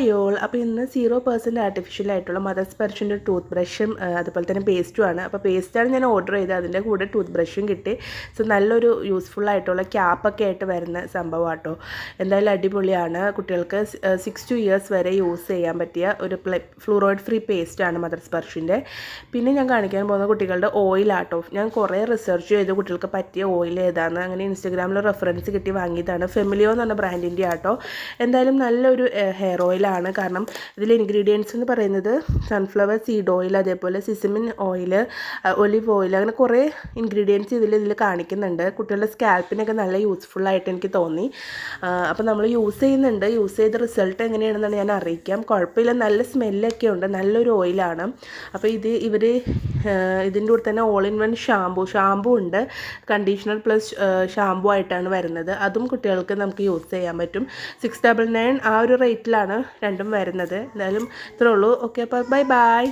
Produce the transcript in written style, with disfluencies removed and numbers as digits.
Hi all. അപ്പോൾ ഇന്ന് 0% artificial ആയിട്ടുള്ള മദർ സ്പർശിൻ്റെ ടൂത്ത് ബ്രഷും അതുപോലെ തന്നെ പേസ്റ്റുമാണ്. അപ്പോൾ പേസ്റ്റാണ് ഞാൻ ഓർഡർ ചെയ്തത്, അതിൻ്റെ കൂടെ ടൂത്ത് ബ്രഷും കിട്ടി. സോ നല്ലൊരു യൂസ്ഫുൾ ആയിട്ടുള്ള ക്യാപ്പൊക്കെ ആയിട്ട് വരുന്ന സംഭവം കേട്ടോ. എന്തായാലും അടിപൊളിയാണ്. കുട്ടികൾക്ക് 6 to ഇയേഴ്സ് വരെ യൂസ് ചെയ്യാൻ പറ്റിയ ഒരു ഫ്ലൂറോയിഡ് ഫ്രീ പേസ്റ്റാണ് മദർ സ്പർശിൻ്റെ. പിന്നെ ഞാൻ കാണിക്കാൻ പോകുന്ന കുട്ടികളുടെ ഓയിലാട്ടോ. ഞാൻ കുറേ റിസർച്ച് ചെയ്ത് കുട്ടികൾക്ക് പറ്റിയ ഓയിൽ ഏതാണ്, അങ്ങനെ ഇൻസ്റ്റഗ്രാമിൽ റെഫറൻസ് കിട്ടി വാങ്ങിയതാണ്. ഫെമിലിയോ എന്ന് പറഞ്ഞ ബ്രാൻഡിൻ്റെ ആട്ടോ. എന്തായാലും നല്ലൊരു ഹെയർ ഓയിലാണ്. കാരണം ഇതിൽ ഇൻഗ്രീഡിയൻസ് എന്ന് പറയുന്നത് സൺഫ്ലവർ സീഡ് ഓയിൽ, അതേപോലെ സിസമിൻ ഓയിൽ, ഒലിവ് ഓയിൽ, അങ്ങനെ കുറേ ഇൻഗ്രീഡിയൻസ് ഇതിൽ കാണിക്കുന്നുണ്ട്. കുട്ടികളുടെ സ്കാൽപ്പിനൊക്കെ നല്ല യൂസ്ഫുള്ളായിട്ട് എനിക്ക് തോന്നി. അപ്പോൾ നമ്മൾ യൂസ് ചെയ്ത് റിസൾട്ട് എങ്ങനെയാണെന്നാണ് ഞാൻ അറിയിക്കാം. കുഴപ്പമില്ല, നല്ല സ്മെല്ലൊക്കെ ഉണ്ട്, നല്ലൊരു ഓയിലാണ്. അപ്പോൾ ഇവർ ഇതിൻ്റെ കൂടെ തന്നെ ഓൾ ഇൻ വൺ ഷാമ്പു ഉണ്ട്, കണ്ടീഷണർ പ്ലസ് ഷാമ്പു ആയിട്ടാണ് വരുന്നത്. അതും കുട്ടികൾക്ക് നമുക്ക് യൂസ് ചെയ്യാൻ പറ്റും. 699 ആ ഒരു റേറ്റിലാണ് രണ്ടും വരുന്നത്. എന്തായാലും ഇത്രേ ഉള്ളൂ. ഓക്കെ, അപ്പോൾ ബൈ.